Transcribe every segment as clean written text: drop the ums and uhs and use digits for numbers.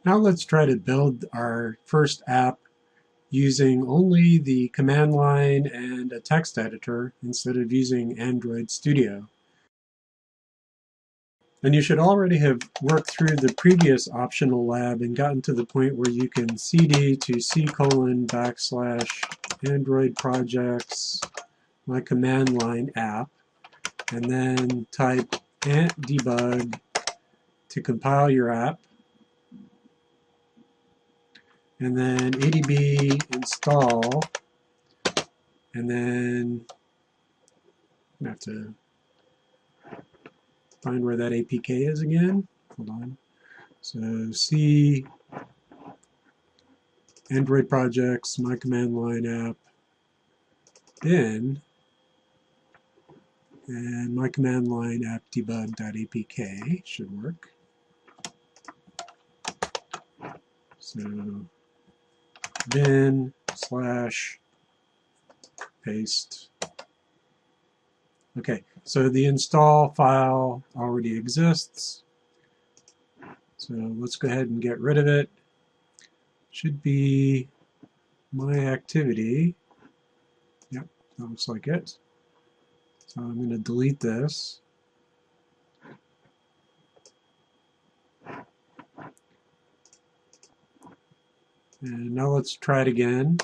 Now let's try to build our first app using only the command line and a text editor instead of using Android Studio. And you should already have worked through the previous optional lab and gotten to the point where you can cd to c:\\Android projects, my command line app, and then type ant-debug to compile your app, and then adb install, and then I have to find where that APK is again. Hold on. So C Android projects, my command line app, bin, and my command line app debug.apk should work. So bin / paste. Okay, so the install file already exists. So let's go ahead and get rid of it. Should be my activity. Yep, that looks like it. So I'm going to delete this. And now let's try it again.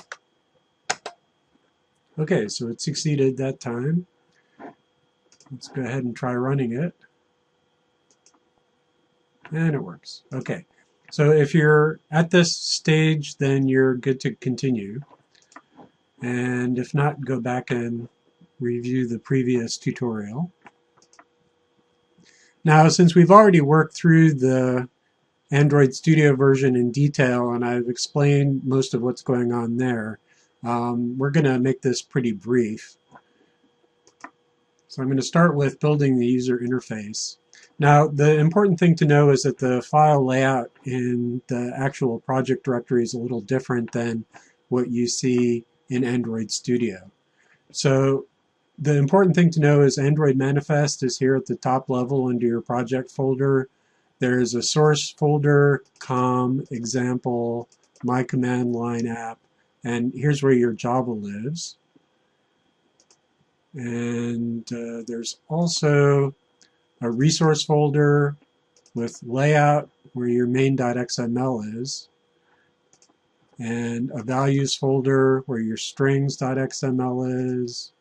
Okay, so it succeeded that time. Let's go ahead and try running it. And it works. Okay, so if you're at this stage, then you're good to continue. And if not, go back and review the previous tutorial. Now, since we've already worked through the Android Studio version in detail, and I've explained most of what's going on there, we're going to make this pretty brief. So I'm going to start with building the user interface. Now, the important thing to know is that the file layout in the actual project directory is a little different than what you see in Android Studio. So the important thing to know is Android Manifest is here at the top level under your project folder. There's a source folder, com, example, my command line app, and here's where your Java lives. And there's also a resource folder with layout where your main.xml is, and a values folder where your strings.xml is,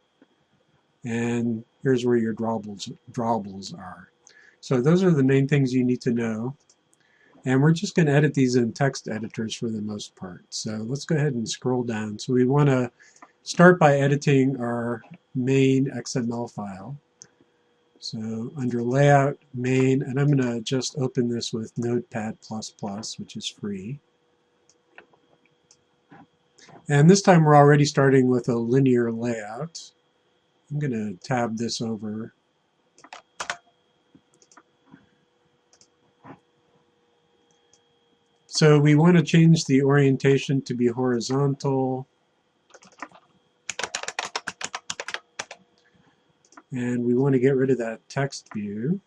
and here's where your drawables are. So those are the main things you need to know. And we're just going to edit these in text editors for the most part. So let's go ahead and scroll down. So we want to start by editing our main XML file. So under layout, main, and I'm going to just open this with Notepad++, which is free. And this time we're already starting with a linear layout. I'm going to tab this over. So we want to change the orientation to be horizontal. And we want to get rid of that text view.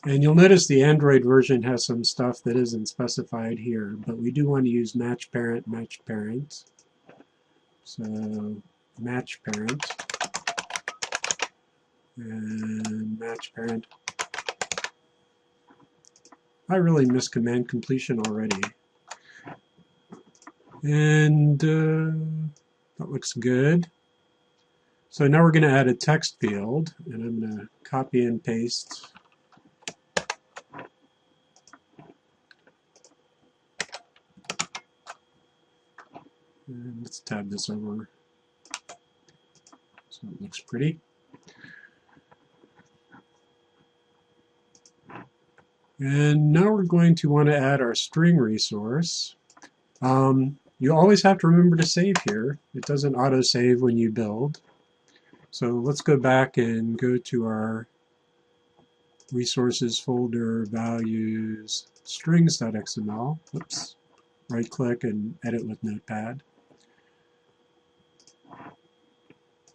And you'll notice the Android version has some stuff that isn't specified here, but we do want to use match parent, match parent. So match parent and match parent. I really missed command completion already. And that looks good. So now we're going to add a text field, and I'm going to copy and paste. And let's tab this over so it looks pretty. And now we're going to want to add our string resource. You always have to remember to save here. It doesn't auto-save when you build. So let's go back and go to our resources folder, values, strings.xml. Oops. Right-click and edit with Notepad.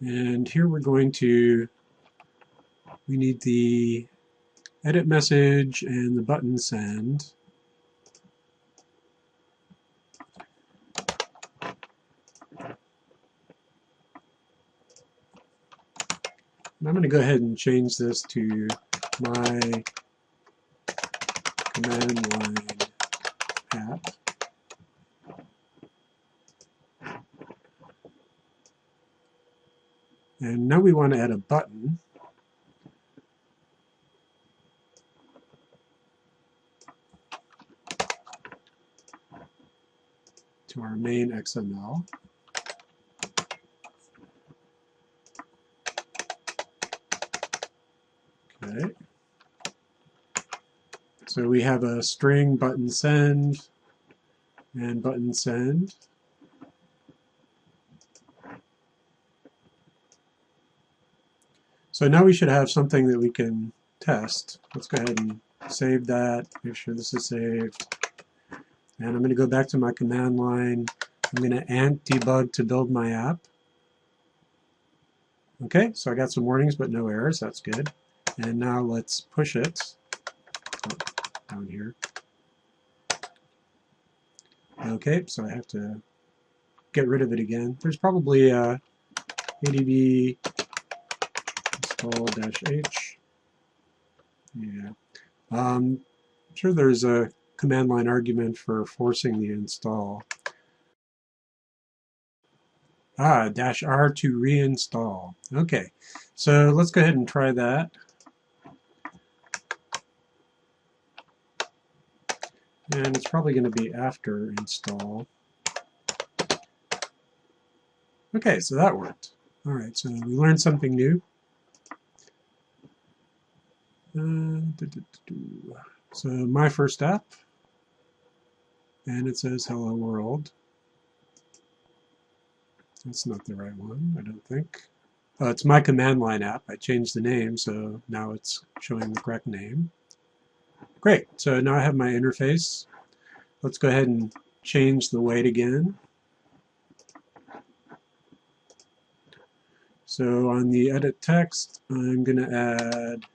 And here we're going to, we need the edit message and the button send. And I'm going to go ahead and change this to my command line app. And now we want to add a button. To our main XML. Okay. So we have a string button send and button send. So now we should have something that we can test. Let's go ahead and save that, make sure this is saved. And I'm going to go back to my command line. I'm going to ant debug to build my app. Okay, so I got some warnings but no errors, that's good. And now let's push it down here. Okay, so I have to get rid of it again. There's probably adb install-h. Yeah. I'm sure there's a command line argument for forcing the install. -r to reinstall. Okay, so let's go ahead and try that. And it's probably going to be after install. Okay, so that worked. All right, so we learned something new. So my first app, and it says hello world. That's not the right one, I don't think. Oh, it's my command line app. I changed the name, so now it's showing the correct name. Great, so now I have my interface. Let's go ahead and change the weight again. So on the edit text, I'm going to add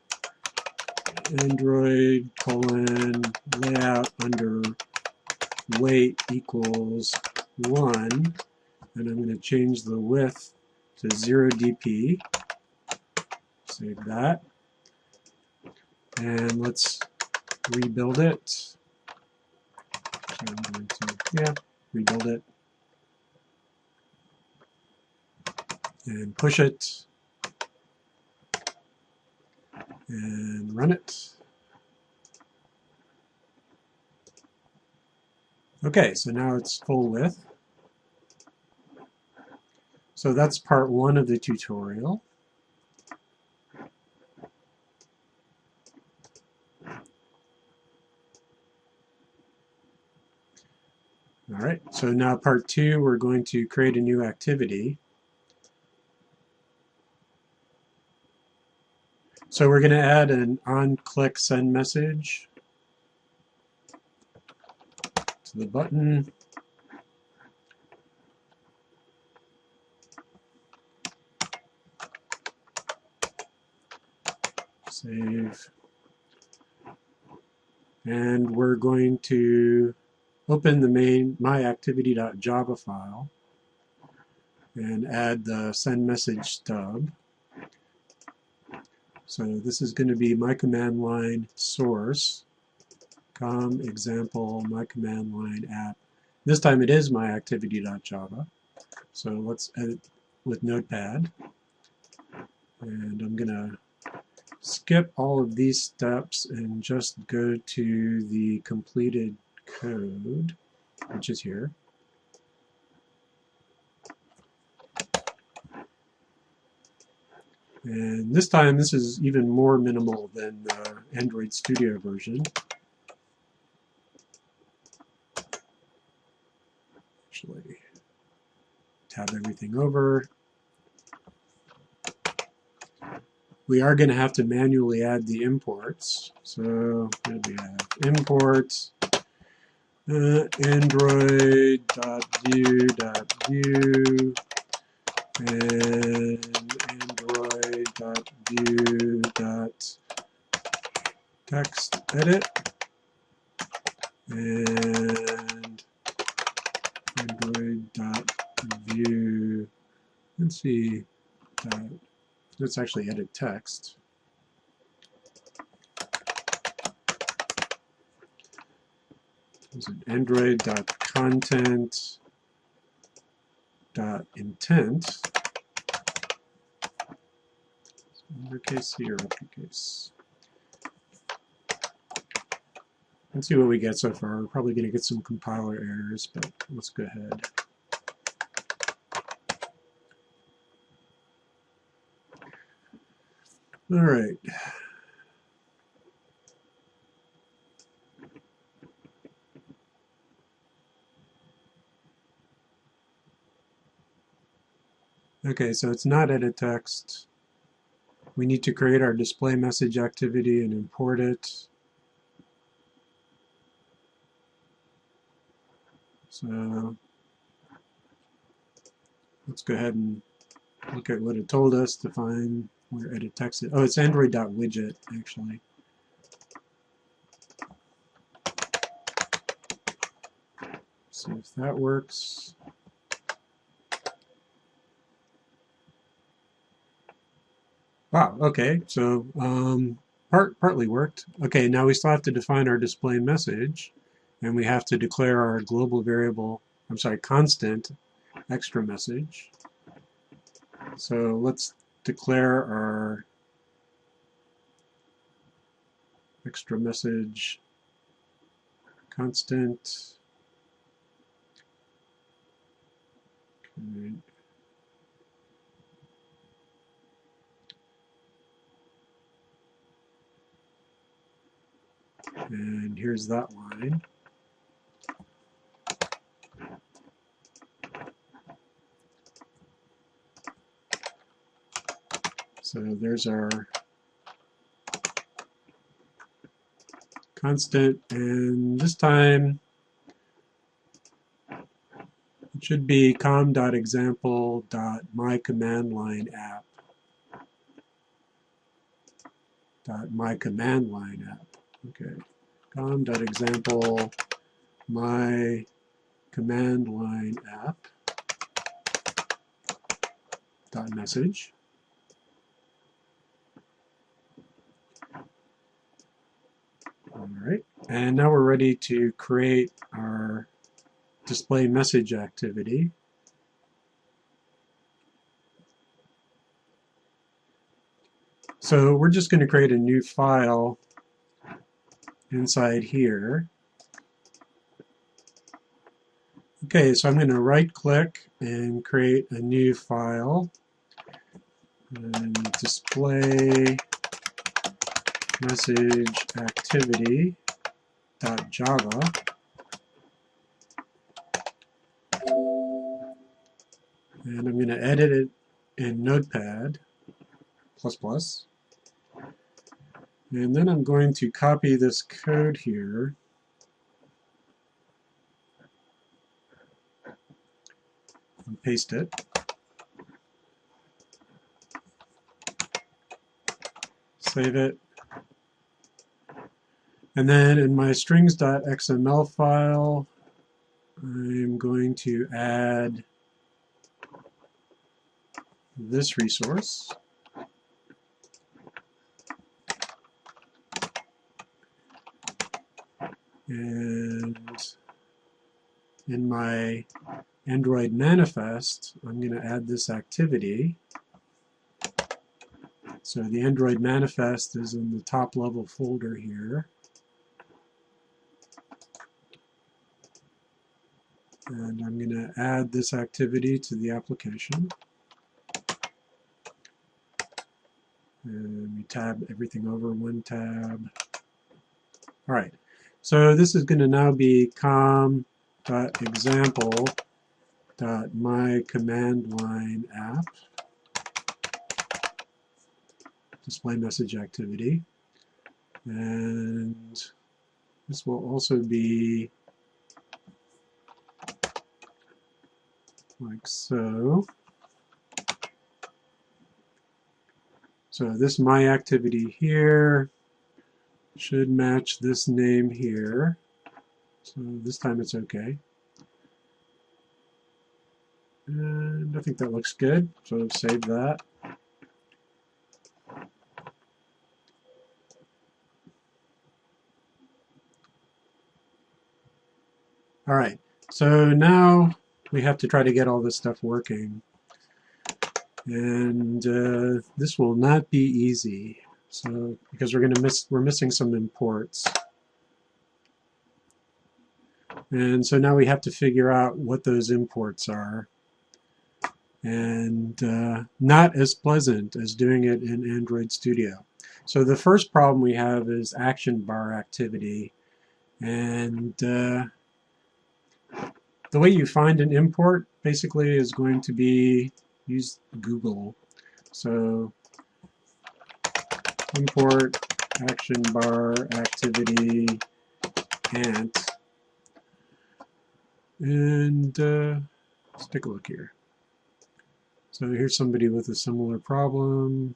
Android : layout under weight equals 1, and I'm going to change the width to 0 dp. Save that. And let's rebuild it. So I'm going to, rebuild it. And push it. And run it. Okay, so now it's full width. So that's part 1 of the tutorial. All right, so now part 2, we're going to create a new activity. So we're going to add an on-click send message to the button. Save. And we're going to open the main myActivity.java file and add the send message stub. So this is going to be my command line source, com example my command line app. This time it is myActivity.java. So let's edit with Notepad. And I'm going to skip all of these steps and just go to the completed code, which is here. And this time, this is even more minimal than the Android Studio version. Actually, tab everything over. We are going to have to manually add the imports. So we have import android.view.view and android.view.view. text edit, and Android.view. Let's see. Let's actually edit text. Is it Android.content.intent? Lowercase C or uppercase? Let's see what we get so far. We're probably going to get some compiler errors, but let's go ahead. All right. Okay, so it's not edit text. We need to create our display message activity and import it. So let's go ahead and look at what it told us to find where edit text is. Oh, it's Android.widget, actually. See if that works. Wow, okay, so partly worked. Okay, now we still have to define our display message, and we have to declare our global variable, I'm sorry, constant extra message. So let's declare our extra message constant. Okay. And here's that line. So there's our constant, and this time it should be com.example.mycommandline app. .mycommandline app. Okay. com.example my command line app dot message. All right, and now we're ready to create our display message activity. So we're just going to create a new file inside here. Okay, so I'm going to right click and create a new file, and display message activity.java. And I'm going to edit it in Notepad++. And then I'm going to copy this code here and paste it. Save it. And then in my strings.xml file, I'm going to add this resource. And in my Android manifest, I'm going to add this activity. So the Android manifest is in the top level folder here. And I'm going to add this activity to the application. And we tab everything over one tab. All right, so this is going to now be com.example.mycommandline app display message activity. And this will also be like so. So this my activity here should match this name here. So this time it's okay. And I think that looks good, so save that. All right, so now we have to try to get all this stuff working. And this will not be easy. So because we're missing some imports. And so now we have to figure out what those imports are. And not as pleasant as doing it in Android Studio. So the first problem we have is action bar activity. And the way you find an import basically is going to be use Google. So import action bar activity ant. And let's take a look here. So here's somebody with a similar problem.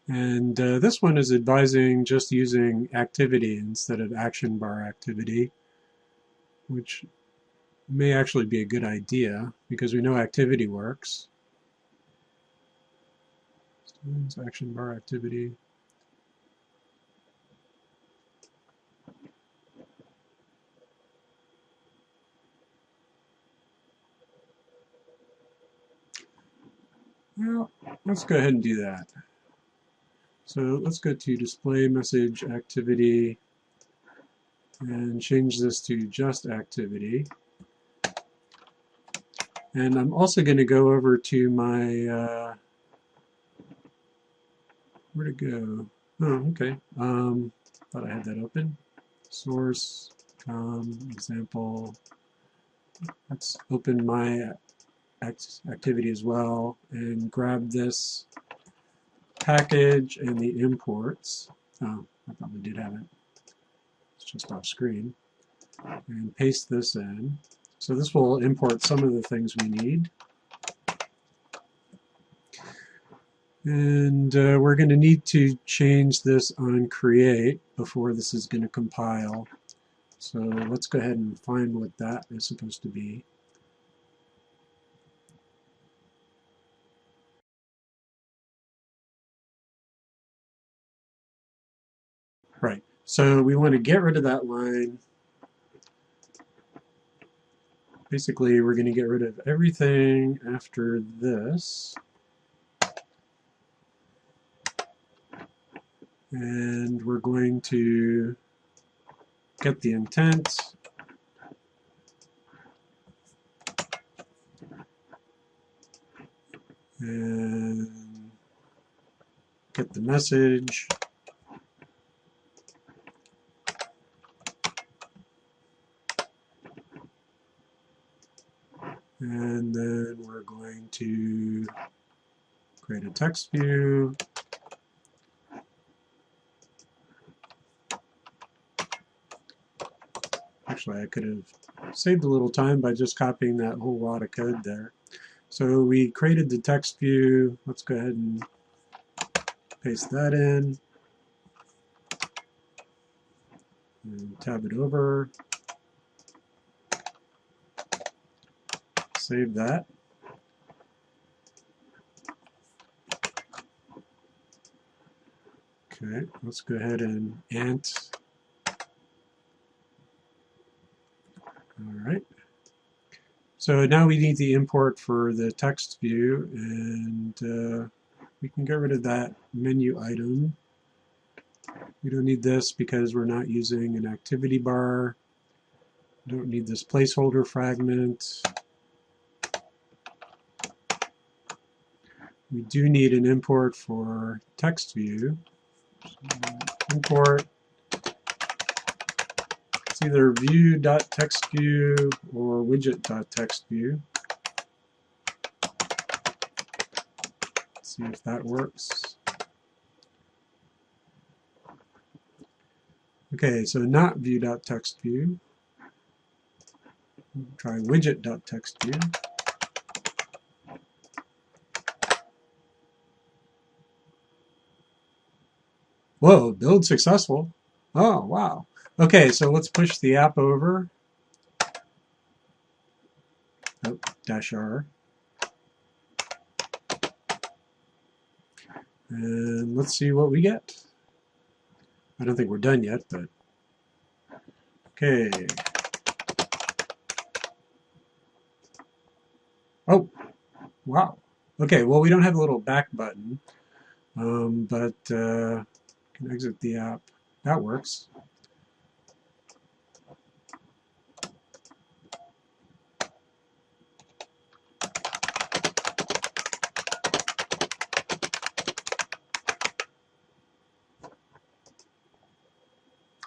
And this one is advising just using activity instead of action bar activity, which may actually be a good idea because we know activity works. Students action bar activity. Well, let's go ahead and do that. So let's go to display message activity and change this to just activity. And I'm also going to go over to my, where'd it go? Oh, okay. Thought I had that open. Source, example. Let's open my activity as well and grab this package and the imports. Oh, I probably did have it. It's just off screen. And paste this in. So this will import some of the things we need. And we're going to need to change this on create before this is going to compile. So let's go ahead and find what that is supposed to be. Right. So we want to get rid of that line. Basically, we're going to get rid of everything after this. And we're going to get the intent. And get the message. And then we're going to create a text view. Actually, I could have saved a little time by just copying that whole lot of code there. So we created the text view. Let's go ahead and paste that in. And tab it over. Save that. Okay, let's go ahead and ant. All right. So now we need the import for the text view, and we can get rid of that menu item. We don't need this because we're not using an activity bar. We don't need this placeholder fragment. We do need an import for text view. So import. It's either view.textView or widget.textView. Let's see if that works. Okay, so not view.textView. Try widget.textView. Whoa, build successful. Oh, wow. Okay, so let's push the app over. Oh, -R. And let's see what we get. I don't think we're done yet, but okay. Oh, wow. Okay, well, we don't have a little back button, but can exit the app. That works.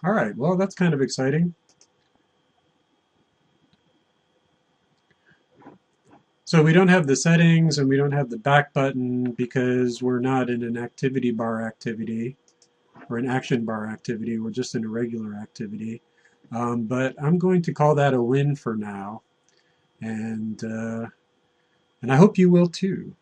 All right, well, that's kind of exciting. So we don't have the settings and we don't have the back button because we're not in an activity bar activity or an action bar activity. We're just in a regular activity. But I'm going to call that a win for now. And I hope you will too.